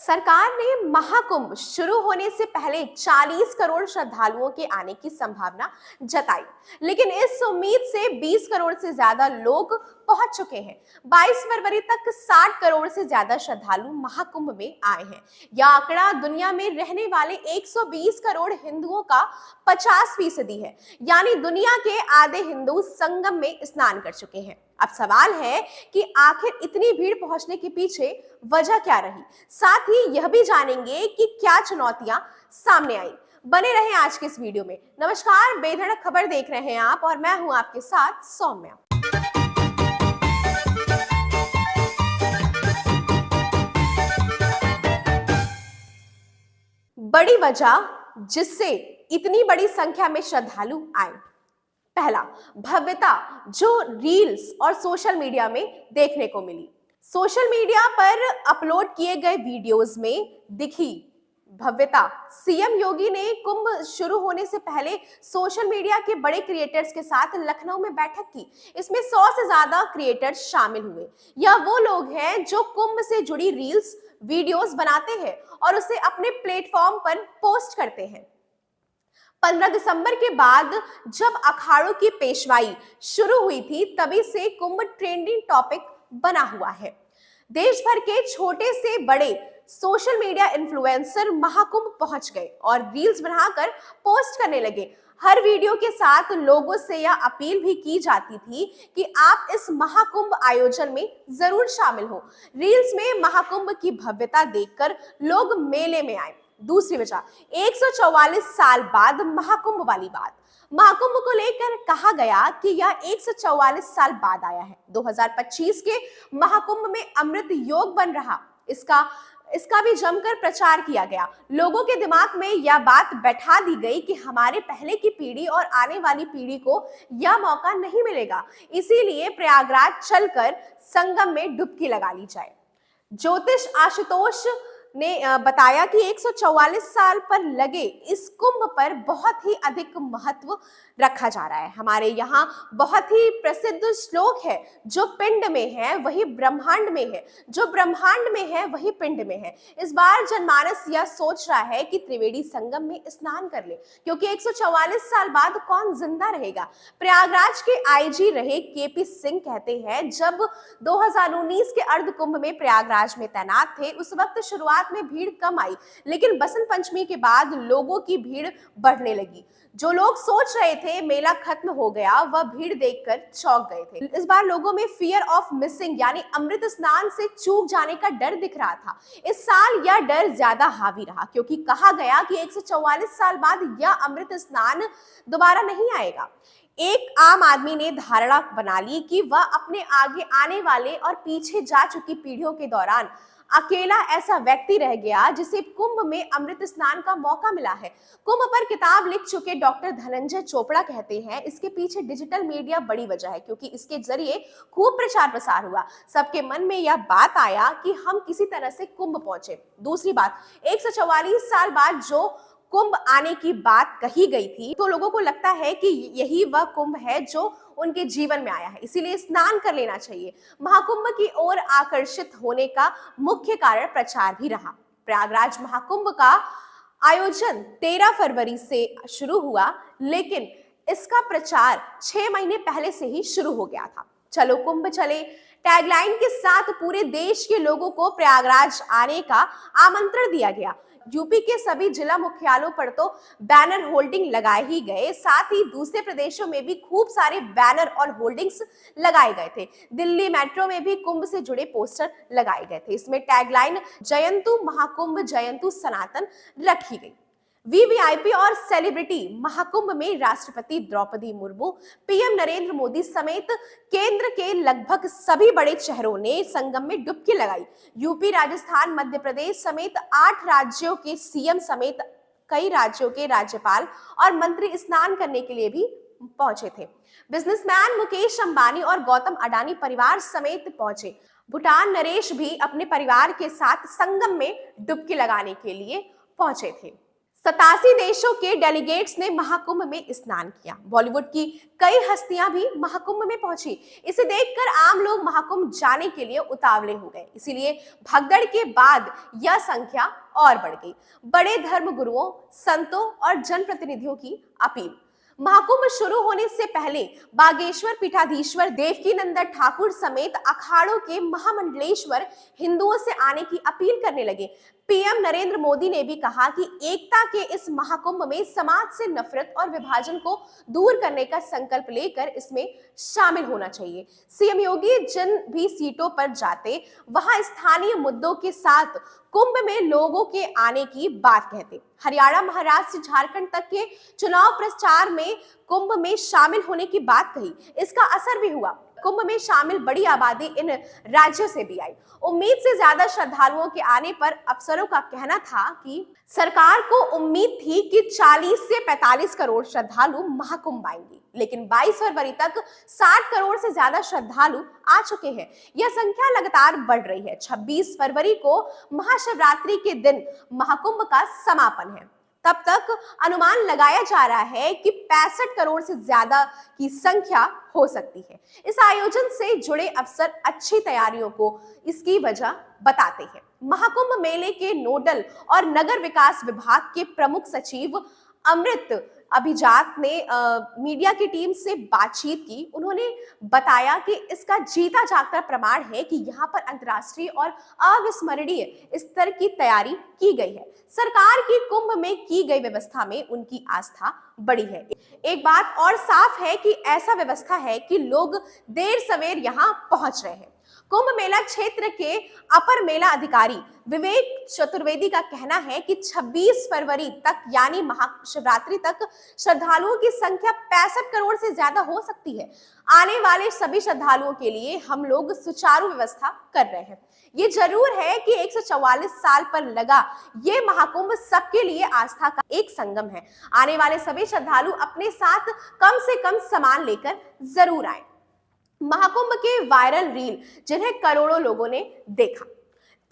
सरकार ने महाकुंभ शुरू होने से पहले 40 करोड़ श्रद्धालुओं के आने की संभावना जताई, लेकिन इस उम्मीद से 20 करोड़ से ज्यादा लोग पहुंच चुके हैं। 22 फरवरी तक 60 करोड़ से ज्यादा श्रद्धालु महाकुंभ में आए हैं। यह आंकड़ा दुनिया में रहने वाले 120 करोड़ हिंदुओं का 50% है, यानी दुनिया के आधे हिंदू संगम में स्नान कर चुके हैं। अब सवाल है कि आखिर इतनी भीड़ पहुंचने के पीछे वजह क्या रही। साथ ही यह भी जानेंगे कि क्या चुनौतियां सामने आई। बने रहें आज के इस वीडियो में। नमस्कार, बेधड़क खबर देख रहे हैं आप और मैं हूं आपके साथ सौम्या। बड़ी वजह जिससे इतनी बड़ी संख्या में श्रद्धालु आए। पहला, भव्यता जो रील्स और सोशल मीडिया में देखने को मिली। सोशल मीडिया पर अपलोड किए गए वीडियोस में दिखी भव्यता। सीएम योगी ने कुंभ शुरू होने से पहले सोशल मीडिया के बड़े क्रिएटर्स के साथ लखनऊ में बैठक की। इसमें 100 से ज्यादा क्रिएटर्स शामिल हुए। यह वो लोग हैं जो कुंभ से जुड़ी रील्स वीडियोस बनाते हैं और उसे अपने प्लेटफॉर्म पर पोस्ट करते हैं। 15 दिसंबर के बाद जब अखाड़ों की पेशवाई शुरू हुई थी, तभी से कुंभ ट्रेंडिंग टॉपिक बना हुआ है। देश भर के छोटे से बड़े सोशल मीडिया इन्फ्लुएंसर महाकुंभ पहुंच गए और रील्स बनाकर पोस्ट करने लगे। हर वीडियो के साथ लोगों से यह अपील भी की जाती थी कि आप इस महाकुंभ आयोजन में जरूर शामिल हो। रील्स में महाकुंभ की भव्यता देखकर लोग मेले में आए। दूसरी वजह, 144 साल बाद महाकुंभ वाली बात। महाकुंभ को लेकर कहा गया कि यह 144 साल बाद आया है। 2025 के महाकुंभ में अमृत योग बन रहा, इसका भी जमकर प्रचार किया गया। लोगों के दिमाग में यह बात बैठा दी गई कि हमारे पहले की पीढ़ी और आने वाली पीढ़ी को यह मौका नहीं मिलेगा, इसीलिए प्रयागराज चलकर संगम में डुबकी लगा ली जाए। ज्योतिष आशुतोष ने बताया कि 144 साल पर लगे इस कुंभ पर बहुत ही अधिक महत्व रखा जा रहा है। हमारे यहाँ बहुत ही प्रसिद्ध श्लोक है, जो पिंड में है वही ब्रह्मांड में है, जो ब्रह्मांड में है वही पिंड में है। इस बार जनमानस यह सोच रहा है कि त्रिवेणी संगम में स्नान कर ले, क्योंकि 144 साल बाद कौन जिंदा रहेगा। प्रयागराज के आईजी रहे केपी सिंह कहते हैं, जब 2019 के अर्ध कुंभ में प्रयागराज में तैनात थे, उस वक्त शुरुआत में भीड़ कम आई, लेकिन बसंत पंचमी के बाद लोगों की भीड़ बढ़ने लगी। जो लोग सोच रहे थे मेला खत्म हो गया, वह भीड़ देखकर चौंक गए थे। इस बार लोगों में फियर ऑफ मिसिंग यानी अमृत स्नान से चूक जाने का डर दिख रहा था। इस साल यह डर ज्यादा हावी रहा, क्योंकि कहा गया कि 144 साल बाद यह अमृत स्नान दोबारा नहीं आएगा। एक आम आदमी ने धारणा बना ली कि वह अपने आगे आने वाले और पीछे जा चुकी पीढ़ियों के दौरान अकेला ऐसा व्यक्ति रह गया जिसे कुंभ में अमृत स्नान का मौका मिला है। कुंभ पर किताब लिख चुके डॉक्टर धनंजय चोपड़ा कहते हैं, इसके पीछे डिजिटल मीडिया बड़ी वजह है, क्योंकि इसके जरिए खूब प्रचार प्रसार हुआ। सबके मन में यह बात आया कि हम किसी तरह से कुंभ पहुंचे। दूसरी बात, 144 साल बाद जो कुंभ आने की बात कही गई थी, तो लोगों को लगता है कि यही वह कुंभ है जो उनके जीवन में आया है, इसीलिए स्नान कर लेना चाहिए। महाकुंभ की ओर आकर्षित होने का मुख्य कारण प्रचार भी रहा। प्रयागराज महाकुंभ का आयोजन 13 फरवरी से शुरू हुआ, लेकिन इसका प्रचार 6 महीने पहले से ही शुरू हो गया था। चलो कुंभ चले टैगलाइन के साथ पूरे देश के लोगों को प्रयागराज आने का आमंत्रण दिया गया। यूपी के सभी जिला मुख्यालयों पर तो बैनर होल्डिंग लगाए ही गए, साथ ही दूसरे प्रदेशों में भी खूब सारे बैनर और होल्डिंग्स लगाए गए थे। दिल्ली मेट्रो में भी कुंभ से जुड़े पोस्टर लगाए गए थे। इसमें टैगलाइन जयंतु महाकुंभ जयंतु सनातन रखी गई। वीवीआईपी और सेलिब्रिटी महाकुंभ में राष्ट्रपति द्रौपदी मुर्मू, पीएम नरेंद्र मोदी समेत केंद्र के लगभग सभी बड़े चेहरों ने संगम में डुबकी लगाई। यूपी, राजस्थान, मध्य प्रदेश समेत 8 राज्यों के सीएम समेत कई राज्यों के राज्यपाल और मंत्री स्नान करने के लिए भी पहुंचे थे। बिजनेसमैन मुकेश अंबानी और गौतम अडानी परिवार समेत पहुंचे। भूटान नरेश भी अपने परिवार के साथ संगम में डुबकी लगाने के लिए पहुंचे थे। 87 देशों के डेलीगेट्स ने महाकुंभ में स्नान किया। बॉलीवुड की कई हस्तियां भी महाकुंभ में पहुंची। इसे देखकर आम लोग महाकुंभ जाने के लिए उतावले हो गए। इसीलिए भगदड़ के बाद यह संख्या और बढ़ गई। बड़े धर्म गुरुओं, संतों और जनप्रतिनिधियों की अपील। महाकुंभ शुरू होने से पहले बागेश्वर पीठाधीश्वर देवकीनंदन ठाकुर समेत अखाड़ों के महामंडलेश्वर हिंदुओं से आने की अपील करने लगे। पीएम नरेंद्र मोदी ने भी कहा कि एकता के इस महाकुंभ में समाज से नफरत और विभाजन को दूर करने का संकल्प लेकर इसमें शामिल होना चाहिए। सीएम योगी जिन भी सीटों पर जाते, वहां स्थानीय मुद्दों के साथ कुंभ में लोगों के आने की बात कहते। हरियाणा, महाराष्ट्र, झारखंड तक के चुनाव प्रचार में कुंभ में शामिल होने की बात कही। इसका असर भी हुआ। कुंभ में शामिल बड़ी आबादी इन राज्यों से भी आई। उम्मीद से ज्यादा श्रद्धालुओं के आने पर अफसरों का कहना था कि सरकार को उम्मीद थी कि 40 से 45 करोड़ श्रद्धालु महाकुंभ आएंगे, लेकिन 22 फरवरी तक 60 करोड़ से ज्यादा श्रद्धालु आ चुके हैं। यह संख्या लगातार बढ़ रही है। 26 फरवरी को महाशिवरात्रि के दिन महाकुंभ का समापन है। तब तक अनुमान लगाया जा रहा है कि 65 करोड़ से ज्यादा की संख्या हो सकती है। इस आयोजन से जुड़े अफसर अच्छी तैयारियों को इसकी वजह बताते हैं। महाकुंभ मेले के नोडल और नगर विकास विभाग के प्रमुख सचिव अमृत अभिजात ने मीडिया की टीम से बातचीत की। उन्होंने बताया कि इसका जीता जागता प्रमाण है कि यहाँ पर अंतर्राष्ट्रीय और अविस्मरणीय स्तर की तैयारी की गई है। सरकार की कुंभ में की गई व्यवस्था में उनकी आस्था बड़ी है। एक बात और साफ है कि ऐसा व्यवस्था है कि लोग देर सवेर यहाँ पहुंच रहे हैं। कुंभ मेला क्षेत्र के अपर मेला अधिकारी विवेक चतुर्वेदी का कहना है कि 26 फरवरी तक यानी महाशिवरात्रि तक श्रद्धालुओं की संख्या 65 करोड़ से ज्यादा हो सकती है। आने वाले सभी श्रद्धालुओं के लिए हम लोग सुचारू व्यवस्था कर रहे हैं। ये जरूर है कि 144 साल पर लगा ये महाकुंभ सबके लिए आस्था का एक संगम है। आने वाले सभी श्रद्धालु अपने साथ कम से कम सामान लेकर जरूर आए। महाकुंभ के वायरल रील जिन्हें करोड़ों लोगों ने देखा।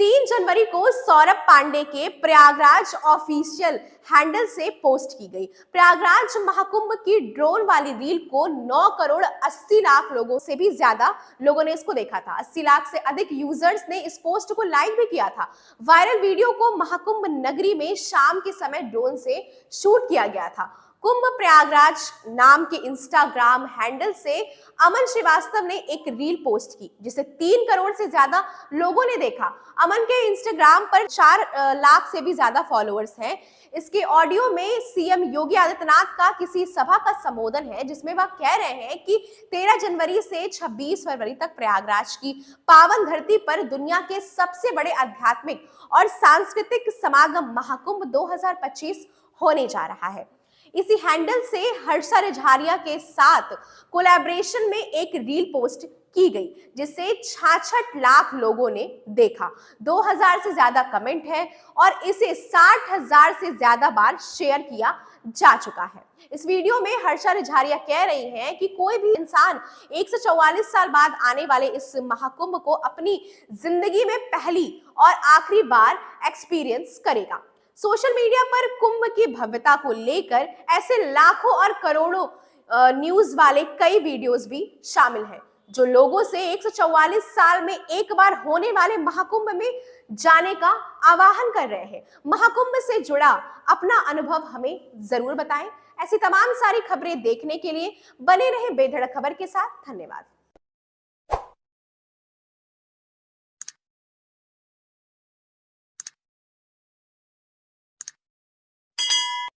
3 जनवरी को सौरभ पांडे के प्रयागराज ऑफिशियल हैंडल से पोस्ट की गई। प्रयागराज महाकुंभ की ड्रोन वाली रील को 9 करोड़ 80 लाख लोगों से भी ज्यादा लोगों ने इसको देखा था। 80 लाख से अधिक यूजर्स ने इस पोस्ट को लाइक भी किया था। वायरल वीडियो को महाकुंभ नगरी में शाम के समय ड्रोन से शूट किया गया था। कुंभ प्रयागराज नाम के इंस्टाग्राम हैंडल से अमन श्रीवास्तव ने एक रील पोस्ट की जिसे 3 करोड़ से ज्यादा लोगों ने देखा। अमन के इंस्टाग्राम पर 4 लाख से भी ज्यादा फॉलोअर्स हैं। इसके ऑडियो में सीएम योगी आदित्यनाथ का किसी सभा का संबोधन है जिसमें वह कह रहे हैं कि 13 जनवरी से 26 फरवरी तक प्रयागराज की पावन धरती पर दुनिया के सबसे बड़े आध्यात्मिक और सांस्कृतिक समागम महाकुंभ 2025 होने जा रहा है। इसी हैंडल से हर्षा रेझारिया के साथ कोलैबोरेशन में एक रील पोस्ट की गई जिसे 66 लाख लोगों ने देखा। 2000 से ज्यादा कमेंट है और इसे 60,000 से ज्यादा बार शेयर किया जा चुका है। इस वीडियो में हर्षा रेझारिया कह रही हैं कि कोई भी इंसान 144 साल बाद आने वाले इस महाकुंभ को अपनी जिंदगी में पहली और आखिरी बार एक्सपीरियंस करेगा। सोशल मीडिया पर कुंभ की भव्यता को लेकर ऐसे लाखों और करोड़ों न्यूज वाले कई वीडियोस भी शामिल हैं जो लोगों से 144 साल में एक बार होने वाले महाकुंभ में जाने का आह्वान कर रहे हैं। महाकुंभ से जुड़ा अपना अनुभव हमें जरूर बताएं। ऐसी तमाम सारी खबरें देखने के लिए बने रहे बेधड़क खबर के साथ। धन्यवाद।